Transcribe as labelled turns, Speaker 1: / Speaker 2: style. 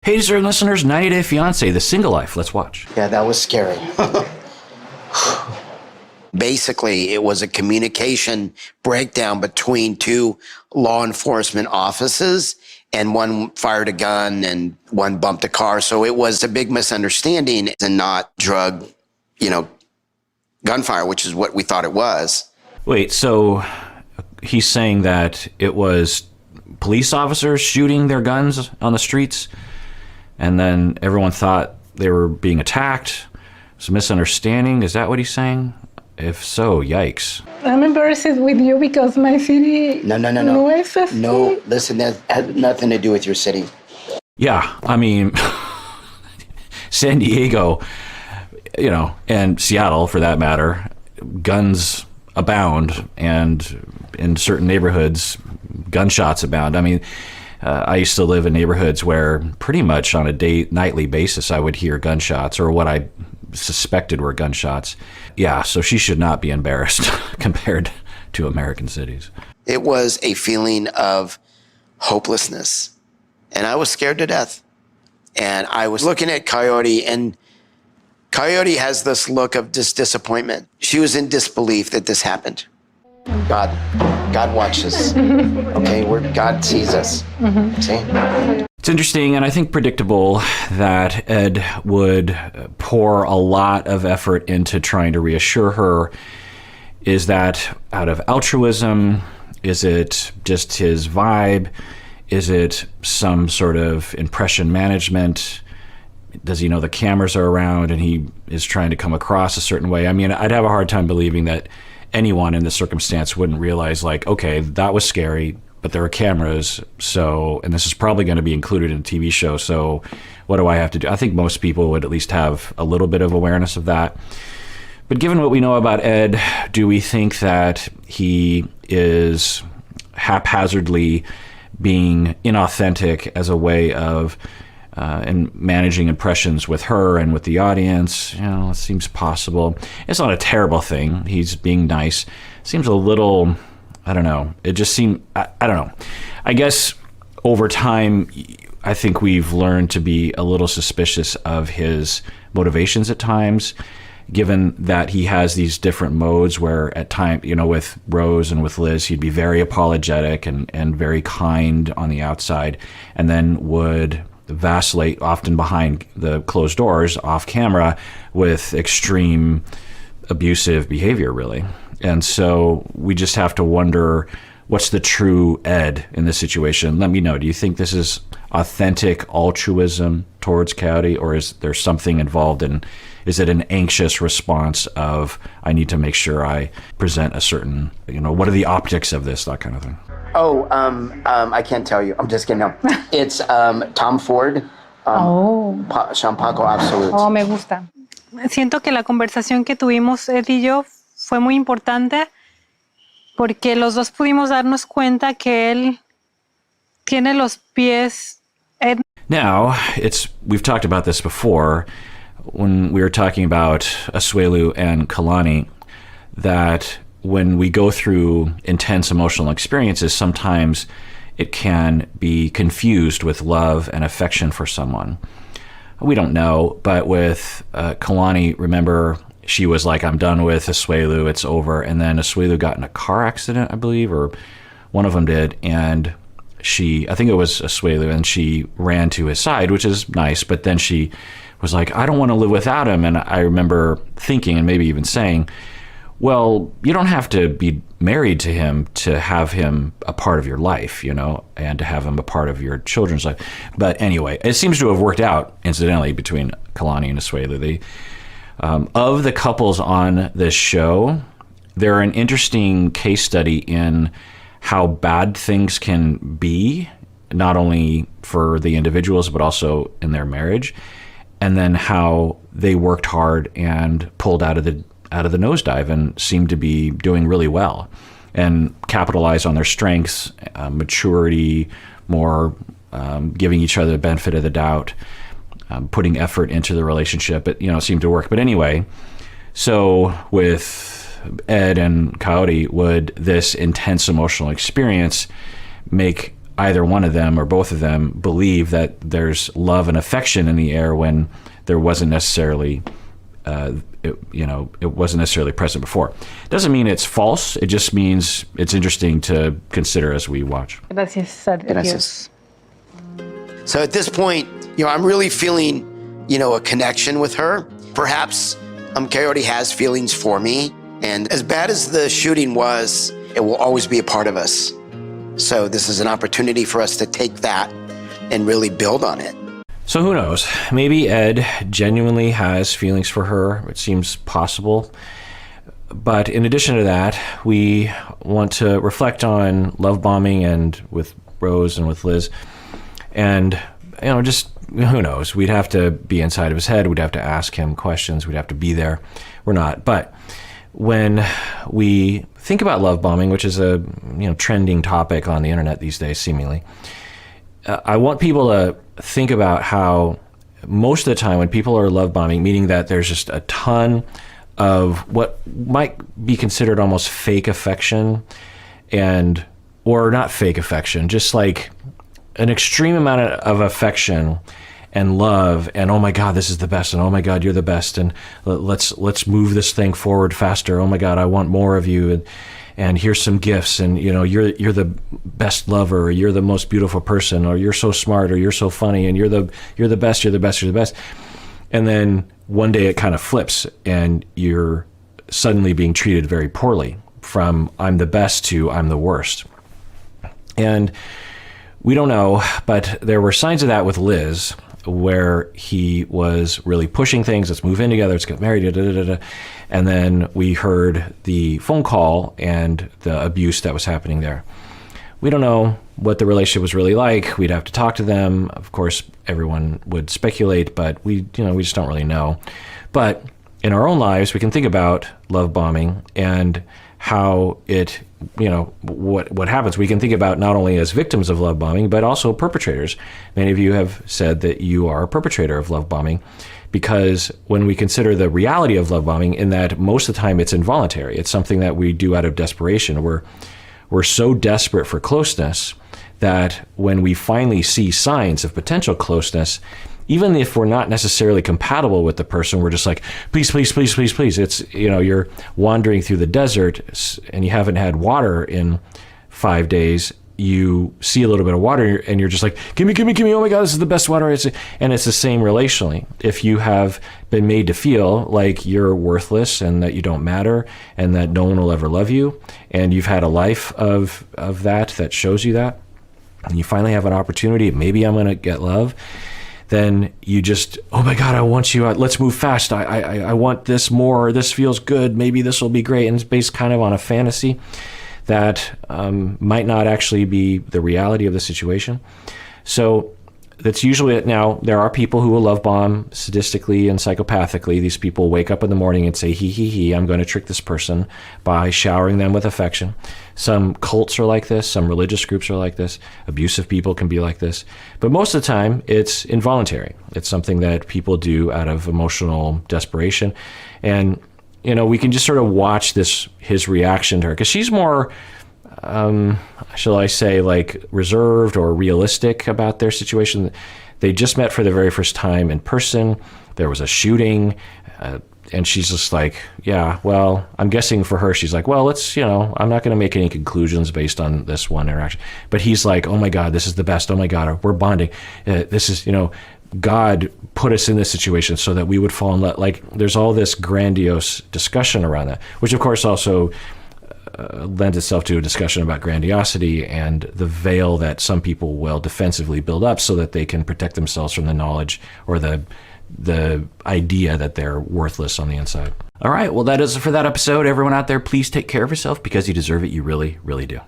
Speaker 1: Hey, dear listeners, 90 Day Fiancé, The Single Life. Let's watch.
Speaker 2: Yeah, that was scary. Basically, it was a communication breakdown between two law enforcement offices, and one fired a gun and one bumped a car. So it was a big misunderstanding and not drug, gunfire, which is what we thought it was.
Speaker 1: Wait, so he's saying that it was police officers shooting their guns on the streets, and then everyone thought they were being attacked? It's a misunderstanding. Is that what he's saying? If so, yikes.
Speaker 3: I'm embarrassed with you because my city...
Speaker 2: No. No, listen, that had nothing to do with your city.
Speaker 1: Yeah, I mean, San Diego, and Seattle, for that matter, guns abound, and in certain neighborhoods, gunshots abound. I mean, I used to live in neighborhoods where pretty much on a nightly basis I would hear gunshots, or what I suspected were gunshots. Yeah, so she should not be embarrassed compared to American cities.
Speaker 2: It was a feeling of hopelessness, and I was scared to death. And I was looking at Coyote, and Coyote has this look of disappointment. She was in disbelief that this happened. God watches, okay? God sees us, see?
Speaker 1: It's interesting, and I think predictable, that Ed would pour a lot of effort into trying to reassure her. Is that out of altruism? Is it just his vibe? Is it some sort of impression management? Does he know the cameras are around and he is trying to come across a certain way? I mean, I'd have a hard time believing that anyone in this circumstance wouldn't realize, like, okay, that was scary, but there are cameras, and this is probably going to be included in a TV show, so what do I have to do? I think most people would at least have a little bit of awareness of that. But given what we know about Ed, do we think that he is haphazardly being inauthentic as a way of and managing impressions with her and with the audience? It seems possible. It's not a terrible thing. He's being nice. Seems a little, I don't know. It just seemed, I don't know. I guess over time, I think we've learned to be a little suspicious of his motivations at times, given that he has these different modes where at times, with Rose and with Liz, he'd be very apologetic and very kind on the outside, and then would vacillate often behind the closed doors off camera with extreme abusive behavior, really. And so we just have to wonder, what's the true Ed in this situation? Let me know. Do you think this is authentic altruism towards Coyote, or is there something involved in, is it an anxious response of, I need to make sure I present a certain, what are the optics of this, that kind of thing?
Speaker 2: I can't tell you. I'm just kidding. No. It's Tom Ford, Sean Paco Absolute.
Speaker 3: Oh, me gusta. Siento que la conversación que tuvimos Ed y yo fue muy importante porque los dos pudimos darnos cuenta que él tiene los pies.
Speaker 1: Now, we've talked about this before when we were talking about Asuelu and Kalani, that when we go through intense emotional experiences, sometimes it can be confused with love and affection for someone. We don't know, but with Kalani, remember, she was like, I'm done with Asuelu, it's over. And then Asuelu got in a car accident, I believe, or one of them did. And I think it was Asuelu, and she ran to his side, which is nice. But then she was like, I don't want to live without him. And I remember thinking, and maybe even saying, well, you don't have to be married to him to have him a part of your life, and to have him a part of your children's life. But anyway, it seems to have worked out, incidentally, between Kalani and Asuelu. Of the couples on this show, they're an interesting case study in how bad things can be, not only for the individuals, but also in their marriage, and then how they worked hard and pulled out of the nosedive and seemed to be doing really well and capitalize on their strengths, maturity, more giving each other the benefit of the doubt, putting effort into the relationship. It seemed to work. But anyway, so with Ed and Coyote, would this intense emotional experience make either one of them or both of them believe that there's love and affection in the air when there wasn't necessarily, it wasn't necessarily present before. Doesn't mean it's false. It just means it's interesting to consider as we watch.
Speaker 3: Gracias a Dios.
Speaker 2: Gracias. So at this point, I'm really feeling, a connection with her. Perhaps Coyote has feelings for me. And as bad as the shooting was, it will always be a part of us. So this is an opportunity for us to take that and really build on it.
Speaker 1: So who knows? Maybe Ed genuinely has feelings for her. It seems possible. But in addition to that, we want to reflect on love bombing and with Rose and with Liz. And, just who knows? We'd have to be inside of his head. We'd have to ask him questions. We'd have to be there. We're not. But when we think about love bombing, which is a trending topic on the internet these days, seemingly, I want people to think about how most of the time when people are love bombing, meaning that there's just a ton of what might be considered almost fake affection, or not fake affection, just like an extreme amount of affection and love, and oh my God, this is the best, and oh my God, you're the best, and let's move this thing forward faster. Oh my God, I want more of you, and here's some gifts, and you're the best lover, or you're the most beautiful person, or you're so smart, or you're so funny, and you're the best, you're the best, you're the best. And then one day it kind of flips, and you're suddenly being treated very poorly, from I'm the best to I'm the worst. And we don't know, but there were signs of that with Liz, where he was really pushing things. Let's move in together. Let's get married. Da, da, da, da. And then we heard the phone call and the abuse that was happening there. We don't know what the relationship was really like. We'd have to talk to them. Of course, everyone would speculate, but we just don't really know. But in our own lives, we can think about love bombing and how it, what happens. We can think about not only as victims of love bombing, but also perpetrators. Many of you have said that you are a perpetrator of love bombing, because when we consider the reality of love bombing, in that most of the time it's involuntary, it's something that we do out of desperation. We're so desperate for closeness that when we finally see signs of potential closeness, even if we're not necessarily compatible with the person, we're just like, please, please, please, please, please. It's, you're wandering through the desert and you haven't had water in 5 days. You see a little bit of water and you're just like, give me, give me, give me. Oh my God, this is the best water. And it's the same relationally. If you have been made to feel like you're worthless and that you don't matter and that no one will ever love you, and you've had a life of that shows you that, and you finally have an opportunity, maybe I'm going to get love, then you just, oh my God, I want you, let's move fast. I want this more, this feels good, maybe this will be great. And it's based kind of on a fantasy that might not actually be the reality of the situation. So that's usually it. Now, there are people who will love bomb sadistically and psychopathically. These people wake up in the morning and say, he, I'm going to trick this person by showering them with affection. Some cults are like this. Some religious groups are like this. Abusive people can be like this. But most of the time, it's involuntary. It's something that people do out of emotional desperation. And, we can just sort of watch his reaction to her, because she's more, shall I say, like reserved or realistic about their situation. They just met for the very first time in person. There was a shooting, and she's just like, yeah, well, I'm guessing for her, she's like, well, let's, I'm not going to make any conclusions based on this one interaction. But he's like, oh my God, this is the best. Oh my God, we're bonding. This is, God put us in this situation so that we would fall in love. Like, there's all this grandiose discussion around that, which of course also lends itself to a discussion about grandiosity and the veil that some people will defensively build up so that they can protect themselves from the knowledge or the idea that they're worthless on the inside. All right, well, that is it for that episode. Everyone out there, please take care of yourself, because you deserve it. You really, really do.